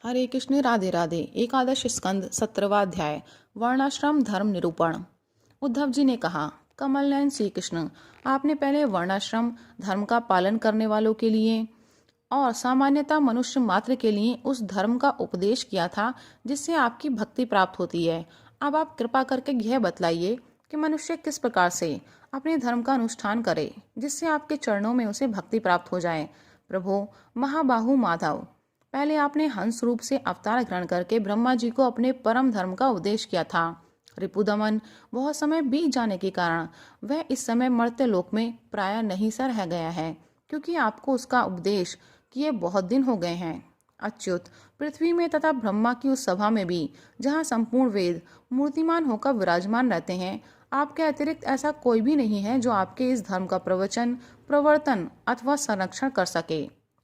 हरे कृष्ण, राधे राधे। एकादश स्कंद 17वां अध्याय, वर्णाश्रम धर्म निरूपण। उद्धव जी ने कहा, कमल नयन श्री कृष्ण, आपने पहले वर्णाश्रम धर्म का पालन करने वालों के लिए और सामान्यतः मनुष्य मात्र के लिए उस धर्म का उपदेश किया था जिससे आपकी भक्ति प्राप्त होती है। अब आप कृपा करके यह बतलाइए कि मनुष्य किस प्रकार से अपने धर्म का अनुष्ठान करे जिससे आपके चरणों में उसे भक्ति प्राप्त हो जाए। प्रभु महाबाहु माधव, पहले आपने हंस रूप से अवतार ग्रहण करके ब्रह्मा जी को अपने परम धर्म का उपदेश किया था। रिपुदमन बहुत समय बीत जाने के कारण वह इस समय मर्त्य लोक में प्राय नहीं सा रह गया है, क्योंकि आपको उसका उपदेश किए बहुत दिन हो गए हैं। अच्युत, पृथ्वी में तथा ब्रह्मा की उस सभा में भी जहाँ संपूर्ण वेद मूर्तिमान होकर विराजमान रहते हैं, आपके अतिरिक्त ऐसा कोई भी नहीं है जो आपके इस धर्म का प्रवचन, प्रवर्तन अथवा संरक्षण कर सके।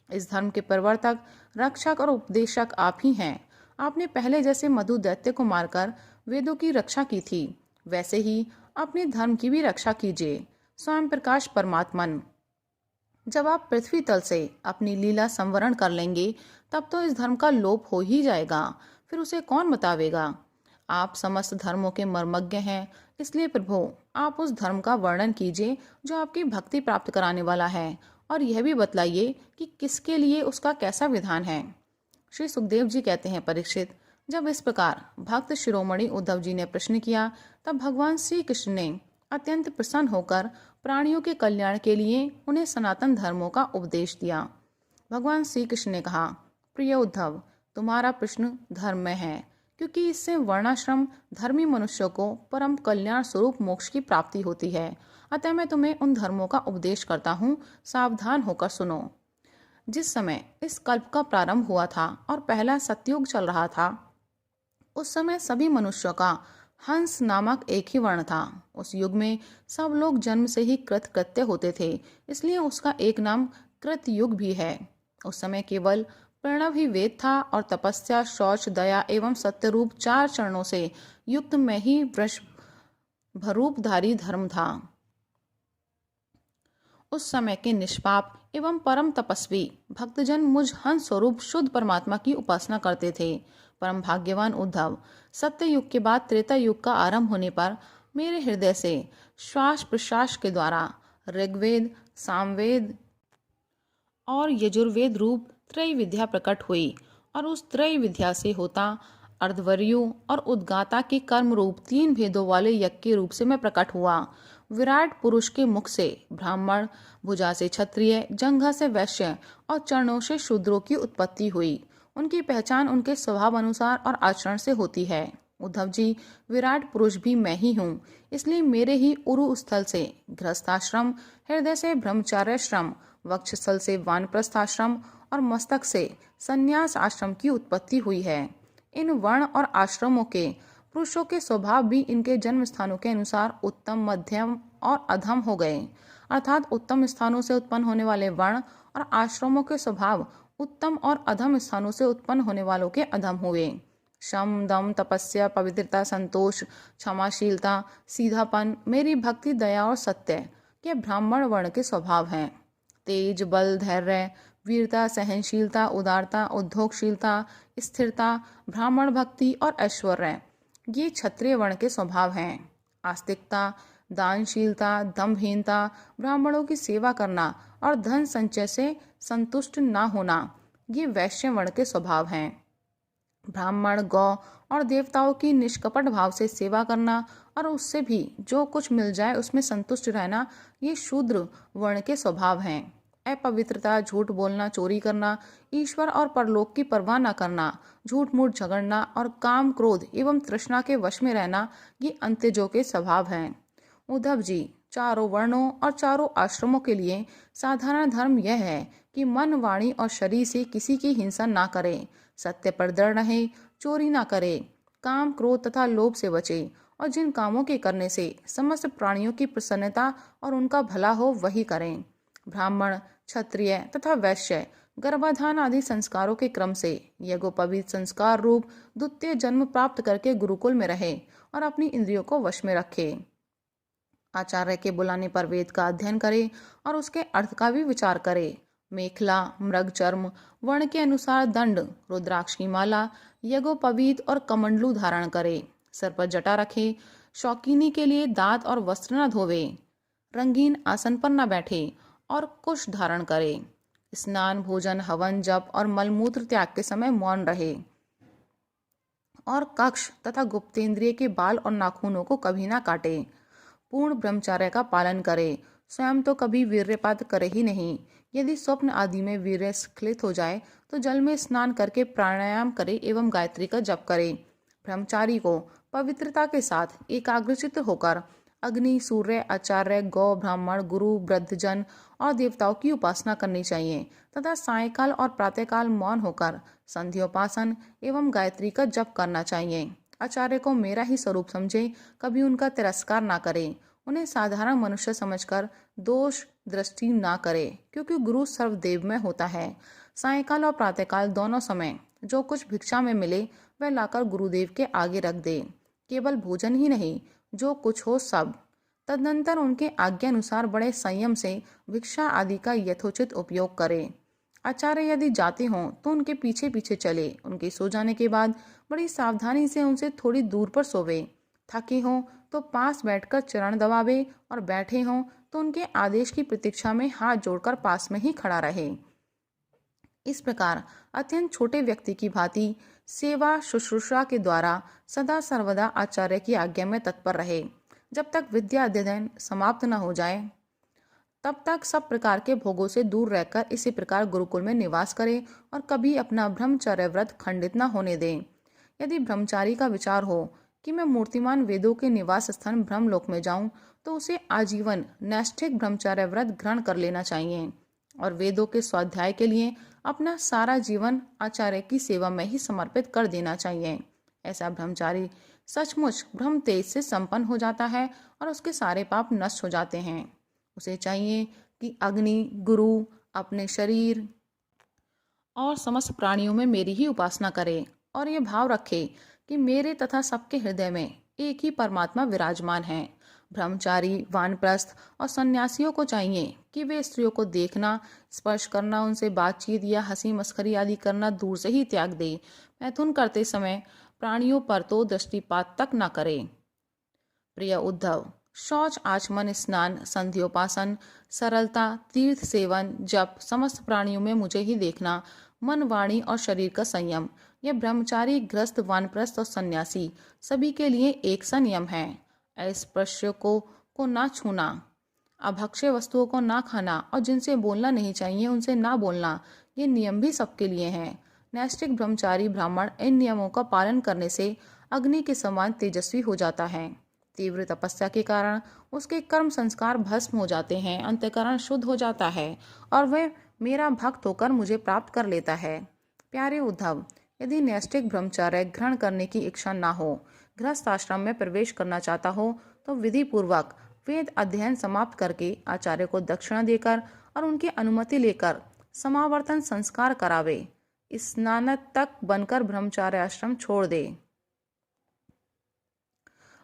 इस धर्म के प्रवर्तक, रक्षक और उपदेशक आप ही हैं। आपने पहले जैसे मधु दैत्य को मारकर वेदों की रक्षा की थी, वैसे ही अपने धर्म की भी रक्षा कीजिए। स्वयं प्रकाश परमात्मन, जब आप पृथ्वी तल से अपनी लीला संवरण कर लेंगे तब तो इस धर्म का लोप हो ही जाएगा, फिर उसे कौन बतावेगा। आप समस्त धर्मों के मर्मज्ञ हैं, इसलिए प्रभु आप उस धर्म का वर्णन कीजिए जो आपकी भक्ति प्राप्त कराने वाला है, और यह भी बतलाइए कि किसके लिए उसका कैसा विधान है। श्री सुखदेव जी कहते हैं, परीक्षित, जब इस प्रकार भक्त शिरोमणि उद्धव जी ने प्रश्न किया तब भगवान श्री कृष्ण ने अत्यंत प्रसन्न होकर प्राणियों के कल्याण के लिए उन्हें सनातन धर्मों का उपदेश दिया। भगवान श्री कृष्ण ने कहा, प्रिय उद्धव, तुम्हारा प्रश्न धर्म में है, क्योंकि इससे वर्णाश्रम धर्मी मनुष्यों को परम कल्याण स्वरूप मोक्ष की प्राप्ति होती है। अतः मैं तुम्हें उन धर्मों का उपदेश करता हूँ, सावधान होकर सुनो। जिस समय इस कल्प का प्रारंभ हुआ था और पहला सतयुग चल रहा था, उस समय सभी मनुष्यों का हंस नामक एक ही वर्ण था। उस युग में सब लोग जन्म से ही कृतकृत्य होते थे, इसलिए उसका एक नाम कृत युग भी है। उस समय केवल प्रणव ही वेद था और तपस्या, शौच, दया एवं सत्य रूप 4 चरणों से युक्त में ही वृष भरूपधारी धर्म था। उस समय के निष्पाप एवं परम तपस्वी भक्तजन मुझ हंस स्वरूप शुद्ध परमात्मा की उपासना करते थे। परम भाग्यवान उद्धव, सत्य युग के बाद त्रेता युग का आरंभ होने पर मेरे हृदय से श्वास प्रश्वास के द्वारा ऋग्वेद, सामवेद और यजुर्वेद रूप त्रय विद्या प्रकट हुई, और उस त्रय विद्या से होता अर्धवर्यु और उद्गाता के कर्म रूप 3 भेदों वाले यज्ञ के रूप से मैं प्रकट हुआ। विराट पुरुष के मुख से ब्राह्मण, भुजा से क्षत्रिय, जंघा से वैश्य और चरणों से शूद्रों की उत्पत्ति हुई। उनकी पहचान उनके स्वभाव अनुसार और आचरण से होती है। उद्धव जी, विराट पुरुष भी मैं ही हूँ, इसलिए मेरे ही उरु स्थल से गृहस्थाश्रम, हृदय से ब्रह्मचार्याश्रम, वक्षस्थल से वानप्रस्थाश्रम और मस्तक से संन्यास आश्रम की उत्पत्ति हुई है। इन वर्ण और आश्रमों के पुरुषों के स्वभाव भी इनके जन्म स्थानों के अनुसार उत्तम, मध्यम और अधम हो गए, अर्थात उत्तम स्थानों से उत्पन्न होने वाले वर्ण और आश्रमों के स्वभाव उत्तम और अधम स्थानों से उत्पन्न होने वालों के अधम हुए। शम, दम, तपस्या, पवित्रता, संतोष, क्षमाशीलता, सीधापन, मेरी भक्ति, दया और सत्य ये ब्राह्मण वर्ण के स्वभाव हैं। तेज, बल, धैर्य, वीरता, सहनशीलता, उदारता, उद्योगशीलता, स्थिरता, ब्राह्मण भक्ति और ऐश्वर्य ये क्षत्रिय वर्ण के स्वभाव हैं। आस्तिकता, दानशीलता, दम्भहीनता, ब्राह्मणों की सेवा करना और धन संचय से संतुष्ट न होना ये वैश्य वर्ण के स्वभाव हैं। ब्राह्मण, गौ और देवताओं की निष्कपट भाव से सेवा करना और उससे भी जो कुछ मिल जाए उसमें संतुष्ट रहना ये शूद्र वर्ण के स्वभाव हैं। अपवित्रता, झूठ बोलना, चोरी करना, ईश्वर और परलोक की परवाह न करना, झूठ मूठ झगड़ना और काम, क्रोध एवं तृष्णा के वश में रहना ये अंत्यजों के स्वभाव हैं। उद्धव जी, चारों वर्णों और चारों आश्रमों के लिए साधारण धर्म यह है कि मन, वाणी और शरीर से किसी की हिंसा ना करे, सत्य पर दृढ़ रहे, चोरी ना करे, काम, क्रोध तथा लोभ से बचे, और जिन कामों के करने से समस्त प्राणियों की प्रसन्नता और उनका भला हो वही करें। ब्राह्मण, क्षत्रिय तथा वैश्य गर्भाधान आदि संस्कारों के क्रम से यज्ञोपवीत संस्कार रूप द्वितीय जन्म प्राप्त करके गुरुकुल में रहे और अपनी इंद्रियों को वश में रखे। आचार्य के बुलाने पर वेद का अध्ययन करे और उसके अर्थ का भी विचार करे मेखला, मृग चर्म, वर्ण के अनुसार दंड, रुद्राक्ष की माला, यज्ञोपवीत और कमंडलू धारण करे, सर पर जटा रखे, शौकीनी के लिए दांत और वस्त्र न धोवे, रंगीन आसन पर न बैठे और कुश धारण करे, स्नान, भोजन, हवन, जप और मलमूत्र त्याग के समय मौन रहे और कक्ष तथा गुप्तेंद्रिय के बाल और नाखूनों को कभी ना काटे, पूर्ण ब्रह्मचर्य का पालन करे, स्वयं तो कभी वीर्यपात करे ही नहीं। यदि स्वप्न आदि में वीर्य स्खलित हो जाए तो जल में स्नान करके प्राणायाम करे एवं गायत्री का जप करे। ब्रह्मचारी को पवित्रता के साथ एकाग्रचित्त होकर अग्नि, सूर्य, आचार्य, गौ, ब्राह्मण, गुरु, वृद्धजन और देवताओं की उपासना करनी चाहिए तथा सायंकाल और प्रातःकाल मौन होकर संध्योपासन एवं गायत्री का जप करना चाहिए। आचार्य को मेरा ही स्वरूप समझे, कभी उनका तिरस्कार ना करे, उन्हें साधारण मनुष्य समझकर दोष दृष्टि ना करे, क्योंकि गुरु सर्वदेव में होता है। सायंकाल और प्रातःकाल दोनों समय जो कुछ भिक्षा में मिले वह लाकर गुरुदेव के आगे रख दे, केवल भोजन ही नहीं, जो कुछ हो सब। तदनंतर उनके आज्ञा अनुसार बड़े संयम से भिक्षा आदि का यथोचित उपयोग करे। आचार्य यदि जाते हों तो उनके पीछे पीछे चले, उनके सो जाने के बाद बड़ी सावधानी से उनसे थोड़ी दूर पर सोवे, थके हों तो पास बैठकर चरण दबावे और बैठे हों तो उनके आदेश की प्रतीक्षा में हाथ जोड़कर पास में ही खड़ा रहे। इस प्रकार अत्यंत छोटे व्यक्ति की भांति सेवा शुश्रूषा के द्वारा सदा सर्वदा आचार्य की आज्ञा में तत्पर रहे। जब तक विद्या अध्ययन समाप्त न हो जाए तब तक सब प्रकार के भोगों से दूर रहकर इसी प्रकार गुरुकुल में निवास करे और कभी अपना ब्रह्मचर्य व्रत खंडित न होने दे। यदि ब्रह्मचारी का विचार हो कि मैं मूर्तिमान वेदों के निवास स्थान ब्रह्मलोक में जाऊं तो उसे आजीवन नैष्ठिक ब्रह्मचर्य व्रत ग्रहण कर लेना चाहिए और वेदों के स्वाध्याय के लिए अपना सारा जीवन आचार्य की सेवा में ही समर्पित कर देना चाहिए। ऐसा ब्रह्मचारी सचमुच ब्रह्म तेज से संपन्न हो जाता है और उसके सारे पाप नष्ट हो जाते हैं। उसे चाहिए कि अग्नि, गुरु, अपने शरीर और समस्त प्राणियों में मेरी ही उपासना करे और ये भाव रखे कि मेरे तथा सबके हृदय में एक ही परमात्मा विराजमान है। ब्रह्मचारी, वानप्रस्थ और सन्यासियों को चाहिए कि वे स्त्रियों को देखना, स्पर्श करना, उनसे बातचीत या हंसी मस्करी आदि करना दूर से ही त्याग दे। मैथुन करते समय प्राणियों पर तो दृष्टिपात तक न करे। प्रिय उद्धव, शौच, आचमन, स्नान, संध्योपासन, सरलता, तीर्थ सेवन, जप, समस्त प्राणियों में मुझे ही देखना, मन, वाणी और शरीर का संयम, यह ब्रह्मचारी, गृहस्थ, वानप्रस्थ और सन्यासी सभी के लिए एक सा नियम है। अस्पृश्य को ना छूना, अभक्ष्य वस्तुओं को ना खाना और जिनसे बोलना नहीं चाहिए उनसे ना बोलना, ये नियम भी सबके लिए हैं। नैष्ठिक ब्रह्मचारी ब्राह्मण इन नियमों का पालन करने से अग्नि के समान तेजस्वी हो जाता है। तीव्र तपस्या के कारण उसके कर्म संस्कार भस्म हो जाते हैं, अंतःकरण शुद्ध हो जाता है और वह मेरा भक्त होकर मुझे प्राप्त कर लेता है। प्यारे उद्धव, यदि नैष्ठिक ब्रह्मचर्य ग्रहण करने की इच्छा ना हो, गृहस्थ आश्रम में प्रवेश करना चाहता हो तो विधि पूर्वक वेद अध्ययन समाप्त करके आचार्य को दक्षिणा देकर और उनकी अनुमति लेकर समावर्तन संस्कार करावे, स्नातक तक बनकर ब्रह्मचार्य आश्रम छोड़ दे।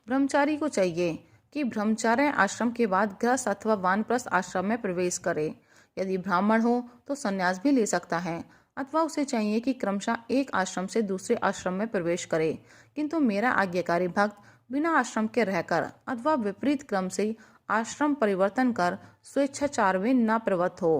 ब्रह्मचारी को चाहिए कि ब्रह्मचार्य आश्रम के बाद गृहस्थ अथवा वानप्रस्थ आश्रम में प्रवेश करे। यदि ब्राह्मण हो तो संन्यास भी ले सकता है, अथवा उसे चाहिए कि क्रमशः एक आश्रम से दूसरे आश्रम में प्रवेश करे, किंतु मेरा आज्ञाकारी भक्त बिना आश्रम के रहकर अथवा विपरीत क्रम से आश्रम परिवर्तन कर स्वेच्छाचार में न प्रवृत्त हो।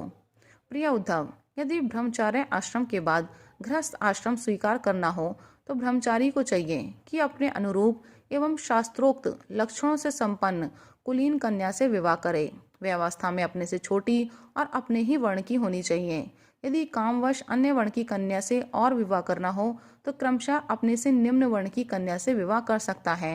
प्रिय उद्धव, यदि ब्रह्मचार्य आश्रम के बाद गृहस्थ आश्रम स्वीकार करना हो तो ब्रह्मचारी को चाहिए कि अपने अनुरूप एवं शास्त्रोक्त लक्षणों से संपन्न कुलीन कन्या से विवाह करे। व्यवस्था में अपने से छोटी और अपने ही वर्ण की होनी चाहिए। यदि कामवश अन्य वर्ण की कन्या से और विवाह करना हो तो क्रमशः अपने से निम्न वर्ण की कन्या से विवाह कर सकता है।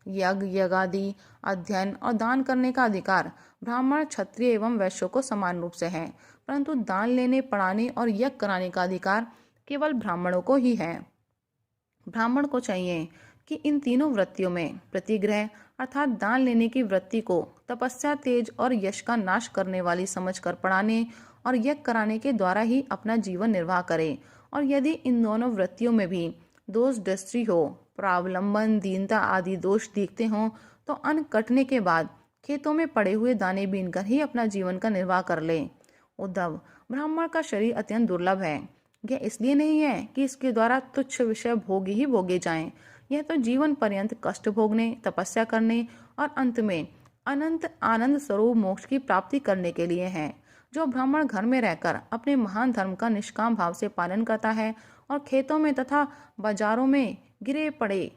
यज्ञ, यज्ञादि, अध्ययन और दान करने का अधिकार ब्राह्मण, क्षत्रिय एवं वैश्यों को समान रूप से है, परंतु दान लेने, पढ़ाने और यज्ञ कराने का अधिकार केवल ब्राह्मणों को ही है। ब्राह्मण को चाहिए कि इन तीनों वृत्तियों में प्रतिग्रह अर्थात दान लेने की वृत्ति को तपस्या, तेज और यश का नाश करने वाली समझकर पढ़ाने और यज्ञ कराने के द्वारा ही अपना जीवन निर्वाह करे। और यदि इन दोनों वृत्तियों में भी दोष दृष्टि हो, प्रावलंबन, दीनता आदि दोष दिखते हों तो अन्न कटने के बाद खेतों में पड़े हुए दाने बीनकर ही अपना जीवन का निर्वाह कर ले। उद्धव, ब्राह्मण का शरीर अत्यंत दुर्लभ है। यह इसलिए नहीं है कि इसके द्वारा तुच्छ विषय भोगी ही भोगे जाएं। यह तो जीवन पर्यंत कष्ट भोगने, तपस्या करने और अंत में अनंत आनंद स्वरूप मोक्ष की प्राप्ति करने के लिए है। जो ब्राह्मण घर में रहकर अपने महान धर्म का निष्काम भाव से पालन करता है और खेतों में तथा बाजारों में गिरे पड़े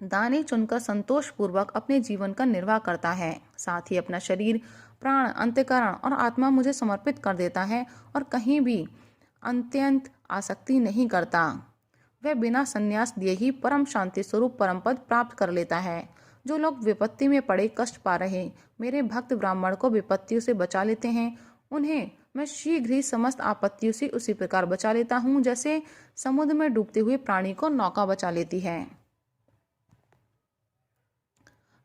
दाने चुनकर संतोष पूर्वक अपने जीवन का निर्वाह करता है, साथ ही अपना शरीर, प्राण, अंतःकरण और आत्मा मुझे समर्पित कर देता है और कहीं भी अत्यंत आसक्ति नहीं करता, वह बिना संन्यास दिए ही परम शांति स्वरूप परम पद प्राप्त कर लेता है। जो लोग विपत्ति में पड़े कष्ट पा रहे मेरे भक्त ब्राह्मण को विपत्तियों से बचा लेते हैं, उन्हें मैं शीघ्र ही समस्त आपत्तियों से उसी प्रकार बचा लेता हूँ जैसे समुद्र में डूबते हुए प्राणी को नौका बचा लेती है।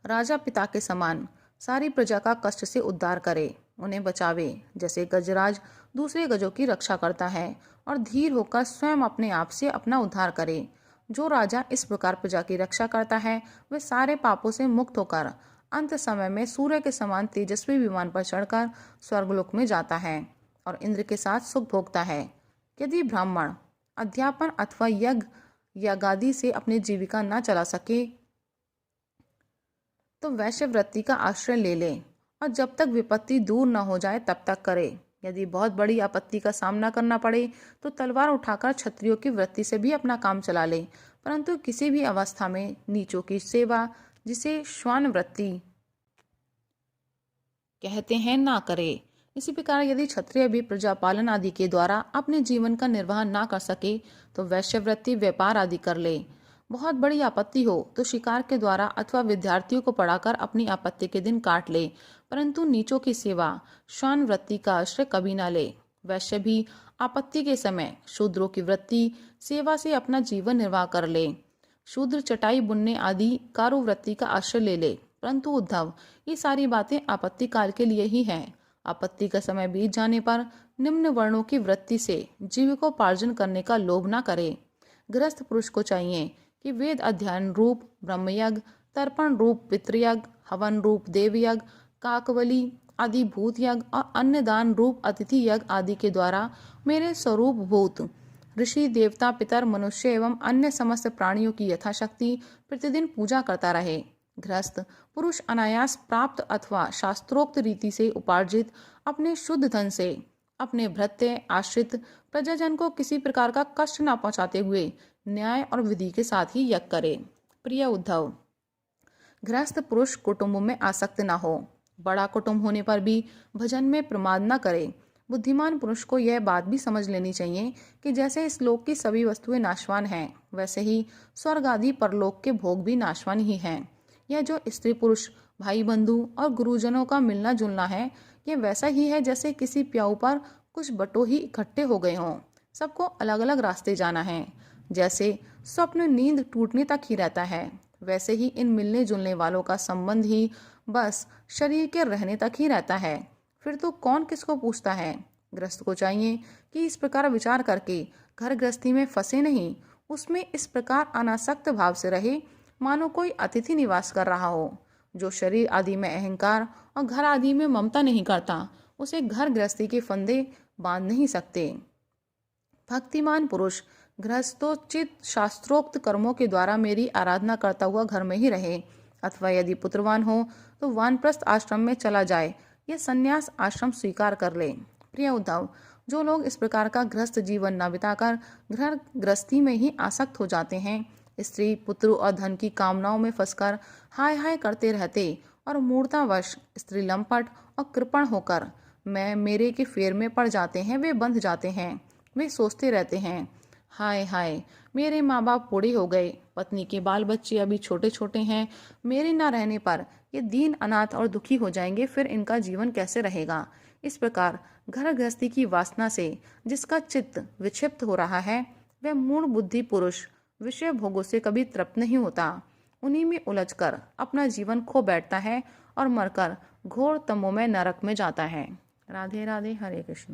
राजा पिता के समान सारी प्रजा का कष्ट से उद्धार करे, उन्हें बचावे, जैसे गजराज दूसरे गजों की रक्षा करता है और धीर होकर स्वयं अपने आप से अपना उद्धार करे। जो राजा इस प्रकार प्रजा की रक्षा करता है वह सारे पापों से मुक्त होकर अंत समय में सूर्य के समान तेजस्वी विमान पर चढ़कर स्वर्गलोक में जाता है और इंद्र के साथ सुख भोगता है। यदि ब्राह्मण अध्यापन अथवा यज्ञादि से अपनी जीविका न चला सके तो वैश्य वृत्ति का आश्रय ले ले और जब तक विपत्ति दूर न हो जाए तब तक करे। यदि बहुत बड़ी आपत्ति का सामना करना पड़े तो तलवार उठाकर क्षत्रियों की वृत्ति से भी अपना काम चला ले, परंतु किसी भी अवस्था में नीचों की सेवा, जिसे श्वान वृत्ति कहते हैं, ना करे। इसी प्रकार यदि क्षत्रिय भी प्रजा पालन आदि के द्वारा अपने जीवन का निर्वाह ना कर सके तो वैश्य वृत्ति व्यापार आदि कर ले। बहुत बड़ी आपत्ति हो तो शिकार के द्वारा अथवा विद्यार्थियों को पढ़ाकर अपनी आपत्ति के दिन काट ले, परंतु नीचों की सेवा, श्वान वृत्ति का आश्रय कभी ना ले। वैश्य भी आपत्ति के समय शूद्रों की वृत्ति सेवा से अपना जीवन निर्वाह कर ले। शूद्र चटाई बुनने आदि कारू वृत्ति का आश्रय ले ले, परंतु उद्धव, ये सारी बातें आपत्ति काल के लिए ही हैं। आपत्ति का समय बीत जाने पर निम्न वर्णों की वृत्ति से जीविकोपार्जन करने का लोभ न करे। गृहस्थ पुरुष को चाहिए कि वेद अध्ययन रूप ब्रह्मयज्ञ, तर्पण रूप पितृयज्ञ, हवन रूप देवयज्ञ, काकवली आदि भूत यज्ञ और अन्य दान रूप अतिथि यज्ञ आदि के द्वारा मेरे स्वरूप भूत ऋषि, देवता, पितर, मनुष्य एवं अन्य समस्त प्राणियों की यथाशक्ति प्रतिदिन पूजा करता रहे। गृहस्थ पुरुष अनायास प्राप्त अथवा शास्त्रोक्त रीति से उपार्जित अपने शुद्ध धन से अपने भृत्य आश्रित प्रजाजन को किसी प्रकार का कष्ट न पहुंचाते हुए न्याय और विधि के साथ ही यज्ञ करे। प्रिय उद्धव, गृहस्थ पुरुष कुटुंब में आसक्त न हो, बड़ा कुटुंब होने पर भी भजन में प्रमाद न करे। बुद्धिमान पुरुष को यह बात भी समझ लेनी चाहिए कि जैसे इस लोक की सभी वस्तुएं नाशवान हैं, वैसे ही स्वर्ग आदि परलोक के भोग भी नाशवान ही हैं। यह जो स्त्री पुरुष, भाई बंधु और गुरुजनों का मिलना जुलना है, यह वैसा ही है जैसे किसी प्याऊ पर कुछ बटोही इकट्ठे हो गए हों। सबको अलग अलग रास्ते जाना है। जैसे स्वप्न नींद टूटने तक ही रहता है, वैसे ही इन मिलने जुलने वालों का संबंध ही बस शरीर के रहने तक ही रहता है। फिर तो कौन किसको पूछता है। गृहस्थ को चाहिए कि इस प्रकार विचार करके घर गृहस्थी में फंसे नहीं, उसमें इस प्रकार अनासक्त भाव से रहे मानो कोई अतिथि निवास कर रहा हो। जो शरीर आदि में अहंकार और घर आदि में ममता नहीं करता, उसे घर गृहस्थी के फंदे बांध नहीं सकते। भक्तिमान पुरुष गृहस्थोचित शास्त्रोक्त कर्मों के द्वारा मेरी आराधना करता हुआ घर में ही रहे, अथवा यदि पुत्रवान हो तो वानप्रस्थ आश्रम में चला जाए या संन्यास आश्रम स्वीकार कर ले। प्रिय उद्धव, जो लोग इस प्रकार का गृहस्थ जीवन न बिताकर घर गृहस्थी में ही आसक्त हो जाते हैं, स्त्री पुत्र और धन की कामनाओं में फंसकर हाय हाय करते रहते और मूर्तावश स्त्री लंपट और कृपण होकर मैं मेरे के फेर में पड़ जाते हैं, वे बंध जाते हैं। वे सोचते रहते हैं, हाय हाय मेरे माँ बाप बूढ़े हो गए, पत्नी के बाल बच्चे अभी छोटे छोटे हैं, मेरे ना रहने पर ये दीन अनाथ और दुखी हो जाएंगे, फिर इनका जीवन कैसे रहेगा। इस प्रकार घर गृहस्थी की वासना से जिसका चित्त विक्षिप्त हो रहा है, वह मूढ़ बुद्धि पुरुष विषय भोगों से कभी तृप्त नहीं होता। उन्हीं में उलझकर अपना जीवन खो बैठता है और मरकर घोर तमोमय नरक में जाता है। राधे राधे, हरे कृष्ण।